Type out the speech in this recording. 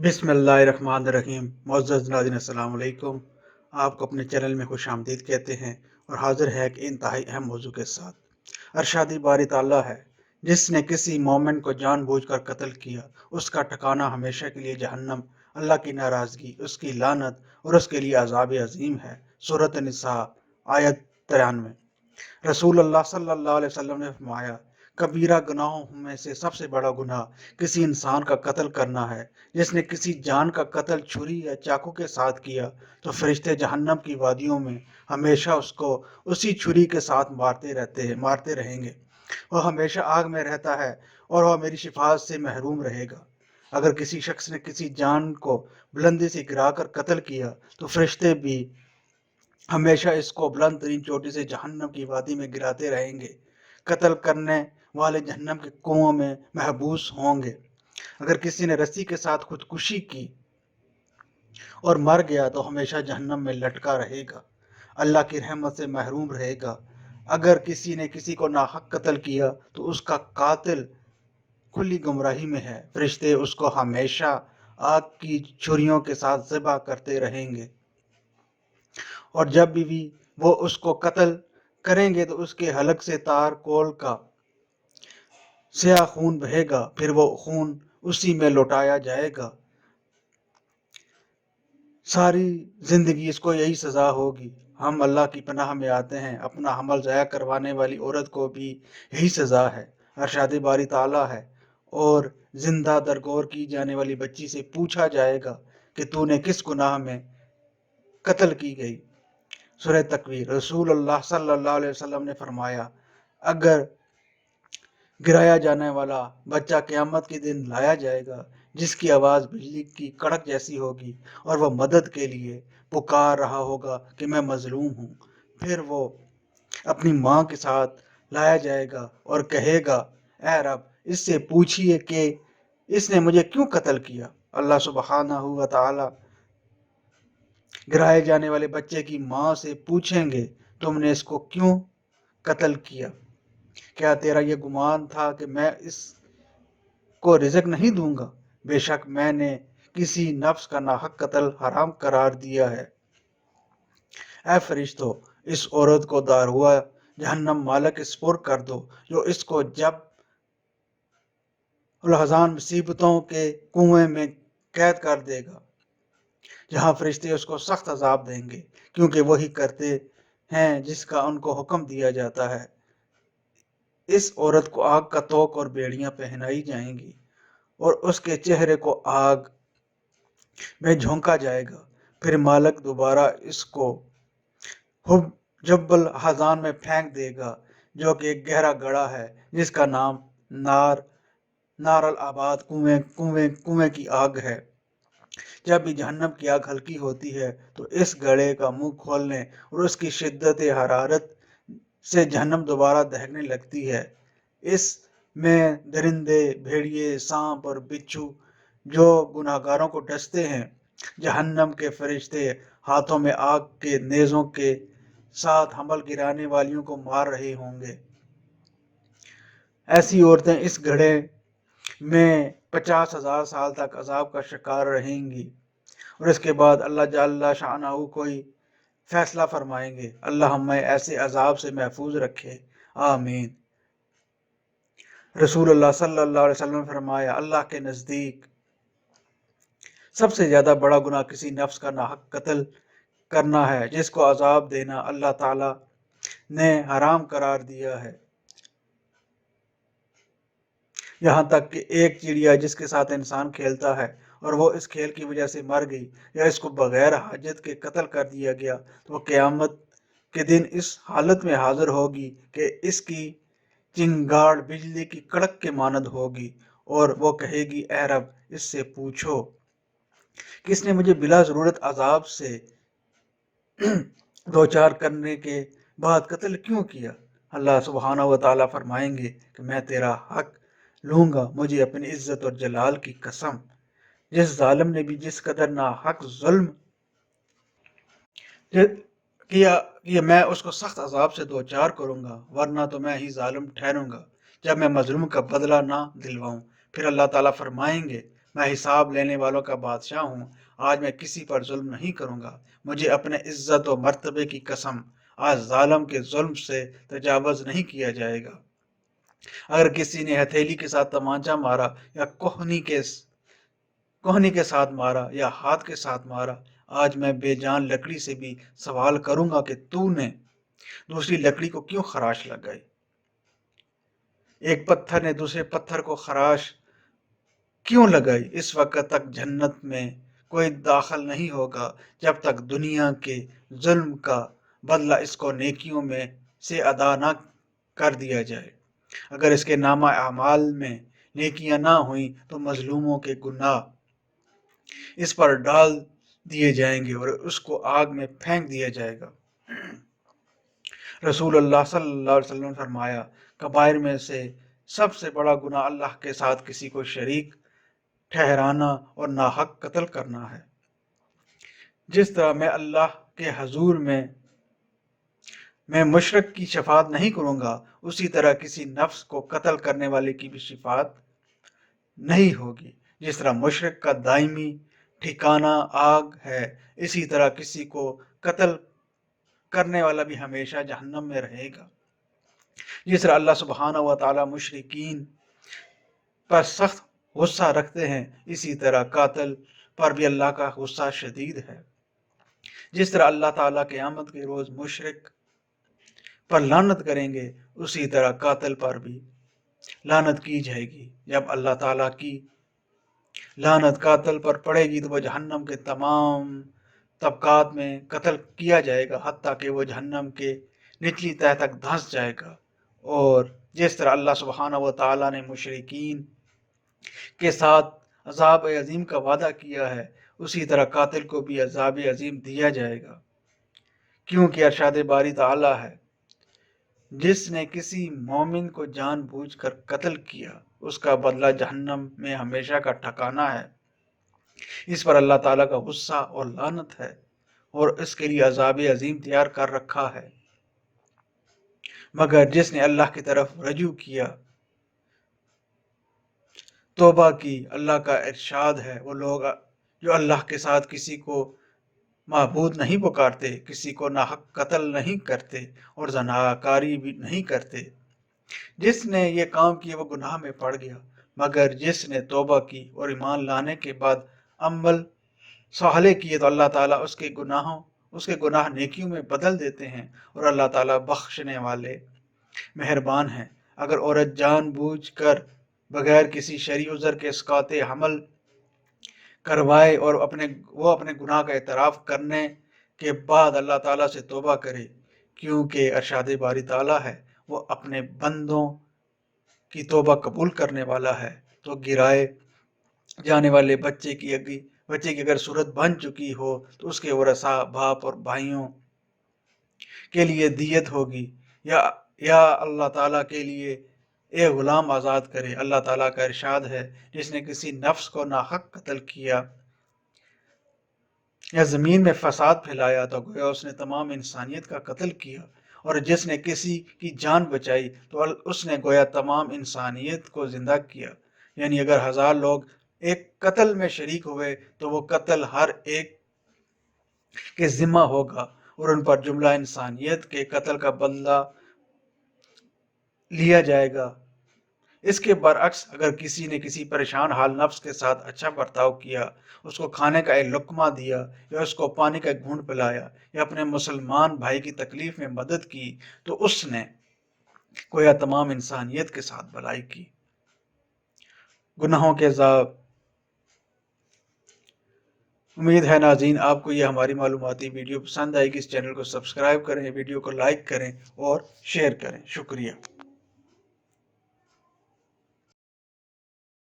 बिस्मिल्लाहिर्रहमानिर्रहीम। मुअज़्ज़ज़ नाज़रीन अस्सलाम वालेकुम। आपको अपने चैनल में खुश आमदीद कहते हैं और हाजिर है एक इंतहाई अहम मौजू के साथ। अरशादी बारी ताला है, जिसने किसी मोमिन को जानबूझकर कत्ल किया उसका ठिकाना हमेशा के लिए जहन्नम, अल्लाह की नाराज़गी, उसकी लानत और उसके लिए अज़ाब अज़ीम है। सूरत निसा आयत 93। रसूलुल्लाह सल्लल्लाहु अलैहि वसल्लम ने फरमाया, कबीरा गुनाहों में से सबसे बड़ा गुनाह किसी इंसान का कत्ल करना है। जिसने किसी जान का कत्ल छुरी या चाकू के साथ किया तो फरिश्ते जहन्नम की वादियों में हमेशा उसको उसी छुरी के साथ मारते रहेंगे। वह हमेशा आग में रहता है और वह मेरी शिफाअत से महरूम रहेगा। अगर किसी शख्स ने किसी जान को बुलंदी से गिराकर कत्ल किया तो फरिश्ते भी हमेशा इसको बुलंद तरीन चोटी से जहन्नम की वादी में गिराते रहेंगे। कत्ल करने वाले जहन्नम के कुओं में महबूस होंगे। अगर किसी ने रस्सी के साथ खुदकुशी की और मर गया तो हमेशा जहन्नम में लटका रहेगा, अल्लाह की रहमत से महरूम रहेगा। अगर किसी ने किसी को नाहक कत्ल किया तो उसका कातिल खुली गुमराही में है। फरिश्ते उसको हमेशा आग की छुरियों के साथ ज़िबा करते रहेंगे और जब भी वो उसको कत्ल करेंगे तो उसके हलक से तार कोल का स्याह खून बहेगा, फिर वो खून उसी में लौटाया जाएगा। सारी जिंदगी इसको यही सजा होगी। हम अल्लाह की पनाह में आते हैं, अपना हमल ज़ाया करवाने वाली औरत को भी यही सजा है। अरशाद बारी ताला है, और जिंदा दरगोर की जाने वाली बच्ची से पूछा जाएगा कि तूने किस गुनाह में कत्ल की गई। सूरह तकवीर। रसूलुल्लाह सल्लल्लाहु अलैहि वसल्लम ने फरमाया, अगर गिराया जाने वाला बच्चा क़यामत के दिन लाया जाएगा जिसकी आवाज़ बिजली की कड़क जैसी होगी और वह मदद के लिए पुकार रहा होगा कि मैं मजलूम हूँ। फिर वो अपनी माँ के साथ लाया जाएगा और कहेगा, ऐ रब, इससे पूछिए कि इसने मुझे क्यों कत्ल किया। अल्लाह सुब्हानहू व तआला गिराए जाने वाले बच्चे की माँ से पूछेंगे, तुमने इसको क्यों कत्ल किया? क्या तेरा ये गुमान था कि मैं इसको रिज़्क नहीं दूंगा? बेशक मैंने किसी नफ्स का नाहक कत्ल हराम करार दिया है। ऐ फरिश्तों, इस औरत को दारुआ जहन्नम मालक के सुपुर्द कर दो, जो इसको जब उलहज़ान मुसीबतों के कुएं में कैद कर देगा, जहां फरिश्ते उसको सख्त अजाब देंगे, क्योंकि वही करते हैं जिसका उनको हुक्म दिया जाता है। इस औरत को आग का तोक और बेड़ियां पहनाई जाएंगी और उसके चेहरे को आग में झोंका जाएगा। फिर मालिक दोबारा इसको हुब जब्बल हज़ान में फेंक देगा, जो कि एक गहरा गड़ा है जिसका नाम नारल आबाद कुएं की आग है। जब भी जहन्नम की आग हल्की होती है तो इस गड़े का मुंह खोलने और उसकी शिद्दत हरारत से जहन्नम दोबारा दहकने लगती है। इसमें दरिंदे, भेड़िए, सांप और बिच्छू जो गुनाहगारों को डसते हैं, जहन्नम के फरिश्ते हाथों में आग के नेज़ों के साथ हमल गिराने वालियों को मार रहे होंगे। ऐसी औरतें इस घड़े में 50,000 साल तक अजाब का शिकार रहेंगी और इसके बाद अल्लाह जल्ल शानहू कोई फैसला फरमाएंगे। अल्लाह हमें ऐसे अजाब से महफूज रखे, आमीन। रसूलुल्लाह सल्लल्लाहु अलैहि वसल्लम ने फरमाया, अल्लाह के नज़दीक सबसे ज़्यादा बड़ा गुनाह किसी नफ्स का नाहक कत्ल करना है, जिसको अजाब देना अल्लाह ताला ने हराम करार दिया है। यहाँ तक कि एक चिड़िया जिसके साथ इंसान खेलता है और वो इस खेल की वजह से मर गई या इसको बगैर हाजत के कत्ल कर दिया गया तो वह क़यामत के दिन इस हालत में हाजिर होगी कि इसकी चिंगाड़ बिजली की कड़क के मानद होगी और वो कहेगी, ऐ रब, इससे पूछो किसने मुझे बिला ज़रूरत अजाब से दो चार करने के बाद कत्ल क्यों किया। अल्लाह सुब्हानहू व तआला फरमाएंगे कि मैं तेरा हक लूंगा, मुझे अपनी इज्जत और जलाल की कसम, जिस जालिम ने भी जिस कदर नाहक जुल्म किया कि मैं उसको सख्त अजाब से दो चार करूंगा, वरना तो मैं ही जालिम ठहरूंगा जब मैं मजलूम का बदला ना दिलवाऊं। फिर अल्लाह ताला फरमाएंगे, میں حساب لینے والوں کا بادشاہ ہوں، آج میں کسی پر ظلم نہیں کروں گا، مجھے اپنے عزت و مرتبے کی قسم، آج ظالم کے ظلم سے تجاوز نہیں کیا جائے گا۔ اگر کسی نے ہتھیلی کے ساتھ تمانچہ مارا یا کوہنی کے ساتھ مارا یا ہاتھ کے ساتھ مارا، آج میں بے جان لکڑی سے بھی سوال کروں گا کہ تو نے دوسری لکڑی کو کیوں خراش لگائی؟ ایک پتھر نے دوسرے پتھر کو خراش کیوں لگائی؟ اس وقت تک جنت میں کوئی داخل نہیں ہوگا جب تک دنیا کے ظلم کا بدلہ اس کو نیکیوں میں سے ادا نہ کر دیا جائے۔ اگر اس کے نامہ اعمال میں نیکیاں نہ ہوئیں تو مظلوموں کے گناہ اس پر ڈال دیے جائیں گے اور اس کو آگ میں پھینک دیا جائے گا۔ رسول اللہ صلی اللہ علیہ وسلم نے فرمایا، کبائر میں سے سب سے بڑا گناہ اللہ کے ساتھ کسی کو شریک ٹھہرانا اور ناحق قتل کرنا ہے۔ جس طرح میں اللہ کے حضور میں مشرک کی شفاعت نہیں کروں گا، اسی طرح کسی نفس کو قتل کرنے والے کی بھی شفاعت نہیں ہوگی۔ جس طرح مشرک کا دائمی ٹھکانہ آگ ہے، اسی طرح کسی کو قتل کرنے والا بھی ہمیشہ جہنم میں رہے گا۔ جس طرح اللہ سبحانہ و تعالی مشرکین پر سخت غصہ رکھتے ہیں، اسی طرح قاتل پر بھی اللہ کا غصہ شدید ہے۔ جس طرح اللہ تعالیٰ قیامت کے روز مشرک پر لعنت کریں گے، اسی طرح قاتل پر بھی لعنت کی جائے گی۔ جب اللہ تعالیٰ کی لعنت قاتل پر پڑے گی تو وہ جہنم کے تمام طبقات میں قتل کیا جائے گا، حتیٰ کہ وہ جہنم کے نچلی تہہ تک دھنس جائے گا۔ اور جس طرح اللہ سبحانہ و تعالیٰ نے مشرکین کے ساتھ عذاب عظیم کا وعدہ کیا ہے، اسی طرح قاتل کو بھی عذاب عظیم دیا جائے گا، کیونکہ ارشاد باری تعالیٰ ہے، جس نے کسی مومن کو جان بوجھ کر قتل کیا، اس کا بدلہ جہنم میں ہمیشہ کا ٹھکانہ ہے۔ اس پر اللہ تعالیٰ کا غصہ اور لعنت ہے اور اس کے لیے عذاب عظیم تیار کر رکھا ہے۔ مگر جس نے اللہ کی طرف رجوع کیا، توبہ کی، اللہ کا ارشاد ہے، وہ لوگ جو اللہ کے ساتھ کسی کو معبود نہیں پکارتے، کسی کو ناحق قتل نہیں کرتے اور زناکاری بھی نہیں کرتے، جس نے یہ کام کیا وہ گناہ میں پڑ گیا۔ مگر جس نے توبہ کی اور ایمان لانے کے بعد عمل صالح کیے تو اللہ تعالیٰ اس کے گناہ نیکیوں میں بدل دیتے ہیں، اور اللہ تعالیٰ بخشنے والے مہربان ہیں۔ اگر عورت جان بوجھ کر بغیر کسی شرعی عذر کے اسقاط حمل کروائے اور وہ اپنے گناہ کا اعتراف کرنے کے بعد اللہ تعالیٰ سے توبہ کرے، کیونکہ ارشاد باری تعالیٰ ہے، وہ اپنے بندوں کی توبہ قبول کرنے والا ہے، تو گرائے جانے والے بچے کی اگر صورت بن چکی ہو تو اس کے ورثاء باپ اور بھائیوں کے لیے دیت ہوگی، یا اللہ تعالیٰ کے لیے ایک غلام آزاد کرے۔ اللہ تعالیٰ کا ارشاد ہے، جس نے کسی نفس کو ناحق قتل کیا یا زمین میں فساد پھیلایا تو گویا اس نے تمام انسانیت کا قتل کیا، اور جس نے کسی کی جان بچائی تو اس نے گویا تمام انسانیت کو زندہ کیا۔ یعنی اگر 1000 لوگ ایک قتل میں شریک ہوئے تو وہ قتل ہر ایک کے ذمہ ہوگا اور ان پر جملہ انسانیت کے قتل کا بدلہ لیا جائے گا۔ اس کے برعکس اگر کسی نے کسی پریشان حال نفس کے ساتھ اچھا برتاؤ کیا، اس کو کھانے کا ایک لقمہ دیا یا اس کو پانی کا ایک گھونٹ پلایا یا اپنے مسلمان بھائی کی تکلیف میں مدد کی، تو اس نے گویا تمام انسانیت کے ساتھ بھلائی کی۔ گناہوں کے عذاب۔ امید ہے ناظرین آپ کو یہ ہماری معلوماتی ویڈیو پسند آئے گی۔ اس چینل کو سبسکرائب کریں، ویڈیو کو لائک کریں اور شیئر کریں۔ شکریہ۔